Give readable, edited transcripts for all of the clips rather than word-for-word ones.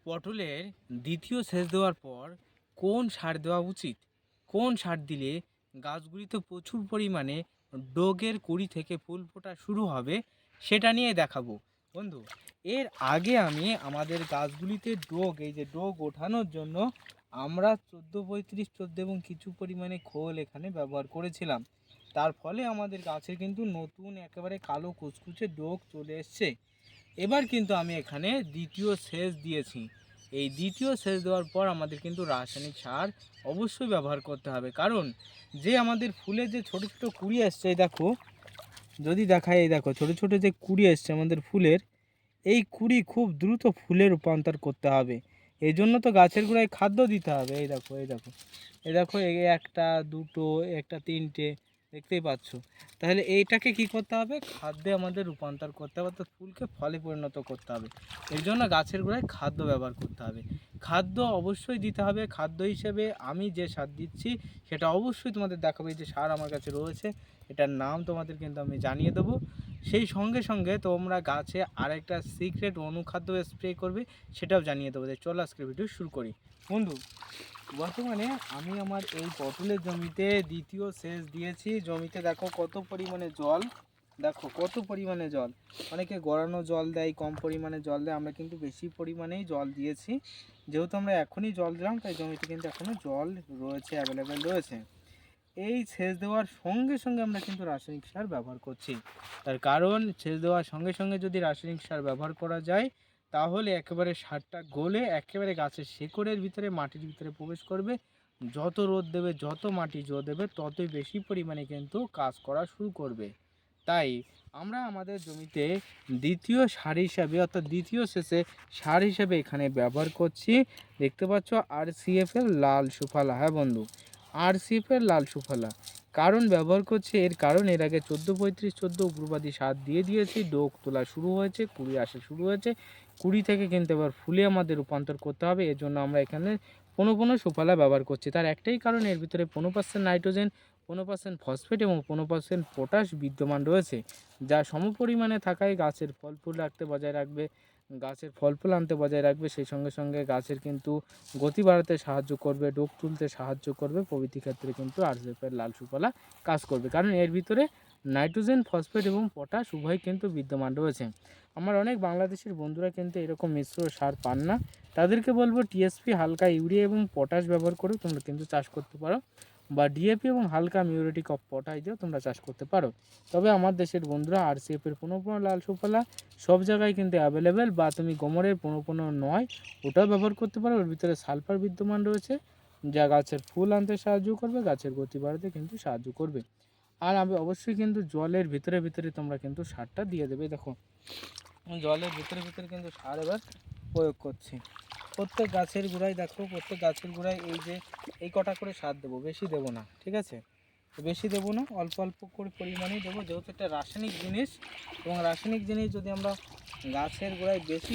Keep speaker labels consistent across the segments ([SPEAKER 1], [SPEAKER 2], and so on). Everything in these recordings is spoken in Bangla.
[SPEAKER 1] পটলের দ্বিতীয় সেচ দেওয়ার পর কোন সার দেওয়া উচিত, কোন সার দিলে গাছগুলিতে প্রচুর পরিমাণে ডোগের কুঁড়ি থেকে ফুল ফোটা শুরু হবে সেটা নিয়ে দেখাবো বন্ধু। এর আগে আমি আমাদের গাছগুলিতে ডোগ ওঠানোর জন্য আমরা 14-35-14 এবং কিছু পরিমাণে খোল এখানে ব্যবহার করেছিলাম। তার ফলে আমাদের গাছে কিন্তু নতুন একেবারে কালো কুচকুচে ডোগ চলে এসছে। এবার কিন্তু আমি এখানে দ্বিতীয় সেচ দিয়েছি। এই দ্বিতীয় সেচ দেওয়ার পর আমাদের কিন্তু রাসায়নিক সার অবশ্যই ব্যবহার করতে হবে, কারণ যে আমাদের ফুলে যে ছোট ছোট কুঁড়ি আসছে, এই দেখো, যদি দেখায়, এই দেখো ছোট ছোট যে কুঁড়ি আসছে আমাদের ফুলের, এই কুঁড়ি খুব দ্রুত ফুলে রূপান্তর করতে হবে। এই জন্য তো গাছের গোড়ায় খাদ্য দিতে হবে। এই দেখো, এই দেখো, এই দেখো, এই একটা দুটো একটা তিনটে, দেখতেই পাচ্ছ। তাহলে এইটাকে কি করতে হবে, খাদ্যে আমাদের রূপান্তর করতে হবে, অর্থাৎ ফুলকে ফলে পরিণত করতে হবে। এর জন্য গাছের গোড়ায় খাদ্য ব্যবহার করতে হবে। খাদ্য অবশ্যই দিতে হবে। খাদ্য হিসেবে আমি যে সার দিচ্ছি সেটা অবশ্যই তোমাদের দেখাবো। এই যে সার আমার কাছে রয়েছে, এটার নাম তোমাদের কিন্তু আমি জানিয়ে দেবো। সেই সঙ্গে সঙ্গে তোমরা গাছে আরেকটা সিক্রেট অনুখাদ্য স্প্রে করবে, সেটাও জানিয়ে দেবো। চলো আজকে ভিডিও শুরু করি বন্ধু। বর্তমানে আমি আমার এই পটলের জমিতে দ্বিতীয় সেচ দিয়েছি। জমিতে দেখো কত পরিমাণে জল, দেখো কত পরিমাণে জল। অনেকে গড়ানো জল দেয়, কম পরিমাণে জল দেয়, আমরা কিন্তু বেশি পরিমাণেই জল দিয়েছি। যেহেতু আমরা এখনই জল দিলাম, তাই জমিতে কিন্তু এখনও জল রয়েছে, অ্যাভেলেবেল রয়েছে। এই সেচ দেওয়ার সঙ্গে সঙ্গে আমরা কিন্তু রাসায়নিক সার ব্যবহার করছি। তার কারণ সেচ দেওয়ার সঙ্গে সঙ্গে যদি রাসায়নিক সার ব্যবহার করা যায়, তাহলে একেবারে সারটা গলে একেবারে গাছের শেকড়ের ভিতরে, মাটির ভিতরে প্রবেশ করবে। যত রোদ দেবে, যত মাটি জো দেবে, ততই বেশি পরিমাণে কিন্তু কাজ করা শুরু করবে। তাই আমরা আমাদের জমিতে দ্বিতীয় সার হিসাবে, অর্থাৎ দ্বিতীয় সেচে সার হিসাবে এখানে ব্যবহার করছি, দেখতে পাচ্ছ RCF এর লাল সুফলা। হ্যাঁ বন্ধু, RCF এর লাল সুফলা কারণ ব্যবহার করছি, এর কারণ এর আগে 14-35-14 উগ্রবাদী সার দিয়ে দিয়েছি। ডোক তোলা শুরু হয়েছে, কুড়ি আসা শুরু হয়েছে। কুড়ি থেকে কিন্তু এবার ফুলে আমাদের রূপান্তর করতে হবে। এর জন্য আমরা এখানে 15-15 সুফলা ব্যবহার করছি। তার একটাই কারণ, এর ভিতরে 15% নাইট্রোজেন, 15% ফসফেট এবং 15% পটাশ বিদ্যমান রয়েছে, যা সমপরিমাণে থাকায় গাছের ফল ফুল রাখতে বজায় রাখবে, গাছের ফল ফুল আনতে বজায় রাখবে। সেই সঙ্গে সঙ্গে গাছের কিন্তু গতি বাড়াতে সাহায্য করবে, ডোক তুলতে সাহায্য করবে, প্রভৃতি ক্ষেত্রে কিন্তু RCF এর লাল সুফলা কাজ করবে, কারণ এর ভিতরে নাইট্রোজেন, ফসফেট এবং পটাশ উভয় কিন্তু বিদ্যমান রয়েছে। আমার অনেক বাংলাদেশের বন্ধুরা কিন্তু এরকম মিশ্র সার পান না, তাদেরকে বলবো TSP, হালকা ইউরিয়া এবং পটাশ ব্যবহার করে তোমরা কিন্তু চাষ করতে পারো, বা DAP এবং হালকা মিউরেটিক অফ পটাশ দিয়েও তোমরা চাষ করতে পারো। তবে আমার দেশের বন্ধুরা RCF এর 15-15 লাল সুফলা সব জায়গায় কিন্তু অ্যাভেলেবেল, বা তুমি গোমরের 15-15-9 ওটাও ব্যবহার করতে পারো। ওর ভিতরে সালফার বিদ্যমান রয়েছে, যা গাছের ফুল আনতে সাহায্য করবে, গাছের গতি বাড়াতে কিন্তু সাহায্য করবে। আর আমি অবশ্যই কিন্তু জলের ভিতরে ভিতরে তোমরা কিন্তু সারটা দিয়ে দেবে। দেখো, জলের ভিতরে ভিতরে কিন্তু সার এবার প্রয়োগ করছি প্রত্যেক গাছের গোড়ায়। দেখো প্রত্যেক গাছের গোড়ায় এই যে এই কটা করে সার দেবো, বেশি দেবো না, ঠিক আছে? বেশি দেবো না, অল্প অল্প করে পরিমাণেই দেবো, যেহেতু একটা রাসায়নিক জিনিস। এবং রাসায়নিক জিনিস যদি আমরা গাছের গোড়ায় বেশি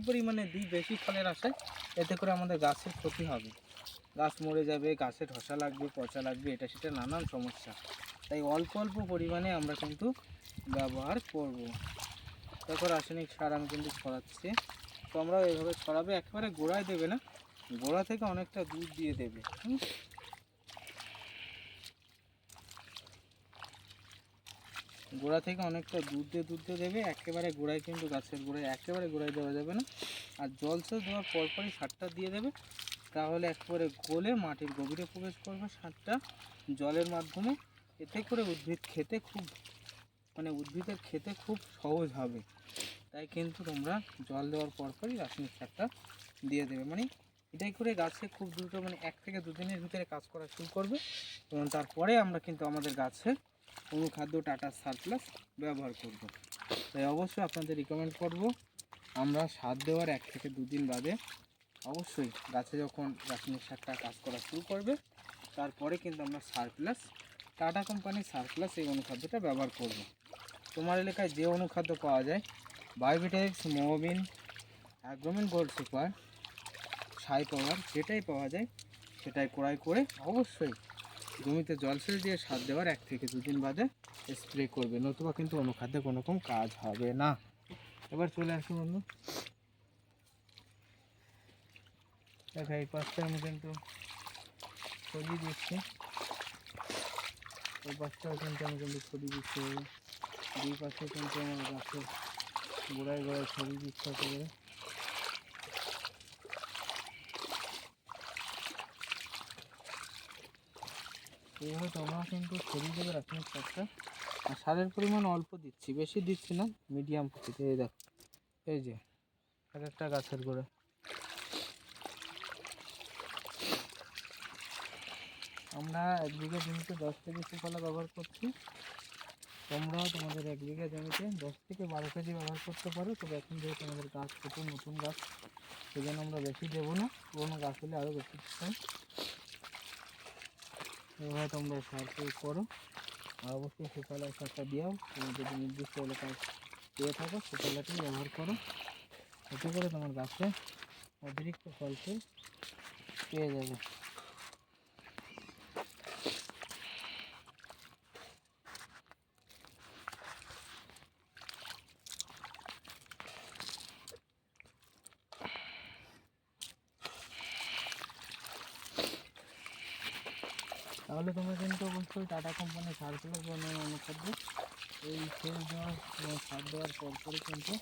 [SPEAKER 1] পরিমাণে দিই, বেশি ফলের আশায়, এতে করে আমাদের গাছের ক্ষতি হবে, গাছ মরে যাবে, গাছে ধসা লাগবে, পচা লাগবে, এটা সেটা নানান সমস্যা। তাই অল্প অল্প পরিমাণে আমরা কিন্তু ব্যবহার করব। দেখো রাসায়নিক সার আমি কিন্তু ছড়াচ্ছি, তোমরাও এইভাবে ছড়াবে। একেবারে গোড়ায় দেবে না, গোড়া থেকে অনেকটা দুধ দিয়ে দেবে। গোড়া থেকে অনেকটা দুধ দিয়ে দেবে, একেবারে গোড়ায় কিন্তু গাছের গোড়ায়, একেবারে গোড়ায় দেওয়া যাবে না। আর জলসেচ দেওয়ার পরপরই সারটা দিয়ে দেবে, তাহলে একেবারে গলে মাটির গভীরে প্রবেশ করবে সারটা জলের মাধ্যমে। এতে করে উদ্ভিদের খেতে খুব সহজ হবে। তাই কিন্তু তোমরা জল দেওয়ার পরপরই রাসায়নিক সারটা দিয়ে দেবে। এটাই করে গাছে খুব দ্রুত 1 থেকে 2 দিনের ভিতরে কাজ করা শুরু করবে। এবং তারপরে আমরা কিন্তু আমাদের গাছে অনুখাদ্য টাটা সারপ্লাস ব্যবহার করব। তাই অবশ্যই আপনাদের রিকমেন্ড করব, আমরা সার দেওয়ার 1 থেকে 2 দিন বাদে অবশ্যই গাছে যখন রাসায়নিক সারটা কাজ করা শুরু করবে, তারপরে কিন্তু আমরা সারপ্লাস, টাটা কোম্পানির সারপ্লাস এই অনুখাদ্যটা ব্যবহার করব। তোমার এলাকায় যে অনুখাদ্য পাওয়া যায়, বায়োভিটেক্স, মোবিন, অ্যাগ্রোমিন গোল্ড সুপার, সাই পাওয়ার, যেটাই পাওয়া যায় সেটাই ক্রয় করে অবশ্যই জমিতে জলসেচ দিয়ে সার দেওয়ার 1 থেকে 2 দিন বাদে স্প্রে করবে, নতুবা কিন্তু অনুখাদ্যে কোনো রকম কাজ হবে না। এবার চলে আসুন বন্ধু, দেখো এই পাশটা আমি কিন্তু ছড়িয়ে দিচ্ছি, এই পাশটাও কিন্তু আমি কিন্তু ছড়িয়ে দিচ্ছি। দুই পাশে কিন্তু আমার গাছের গোড়ায় গোড়ায় ছড়িয়ে দিচ্ছে একেবারে। এইভাবে তোমরা কিন্তু ছড়িয়ে দেবে রাসায়নিক সারটা। আর সারের পরিমাণ অল্প দিচ্ছি, বেশি দিচ্ছি না, মিডিয়াম প্রকৃতির। এই দেখো এই যে এক একটা গাছের গোড়া। আমরা 1 বিঘা জমিতে 10 কেজি সুফলা ব্যবহার করছি। তোমরাও তোমাদের 1 বিঘা জমিতে 10 থেকে 12 কেজি ব্যবহার করতে পারো। তবে এখন যেহেতু আমাদের গাছ ছোটো, নতুন গাছ, সেই জন্য আমরা বেশি দেবো না, পুরোনো গাছ হলে আরও বেশি দিতাম। এভাবে তোমরা সার প্রয়োগ করো। আর অবশ্যই সুফলার সারটা দিও। তুমি যদি নির্দিষ্ট এলাকায় পেয়ে থাকো সুফলাটাই ব্যবহার করো, এতে করে তোমার গাছে অতিরিক্ত ফল ফুল পেয়ে যাবে। তাহলে তোমরা কিন্তু অবশ্যই টাটা কোম্পানির সারগুলো মনে করবে। এই সেচ দেওয়ার সার দেওয়ার পরপরই কিন্তু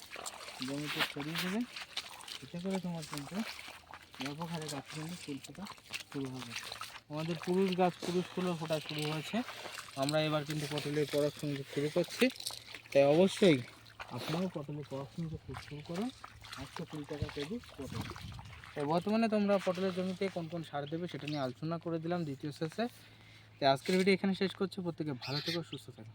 [SPEAKER 1] জমিতে ছড়িয়ে দেবে, এতে করে তোমার কিন্তু ব্যাপক হারে গাছ কিন্তু ফুল ফোটা শুরু হবে। আমাদের পুরুষ গাছ পুরুষ ফুলের ফোটা শুরু হয়েছে। আমরা এবার কিন্তু পটলের পরাগ সংযোগ শুরু করছি। তাই অবশ্যই আপনারাও পটলের পরাগ সংযোগ শুরু করুন। 120 টাকা কেজি পটল। তাই বর্তমানে তোমরা পটলের জমিতে কোন কোন সার দেবে সেটা নিয়ে আলোচনা করে দিলাম দ্বিতীয় শেষে। তাই আজকের ভিডিও এখানে শেষ করছি। প্রত্যেকে ভালো থেকো, সুস্থ থাকো।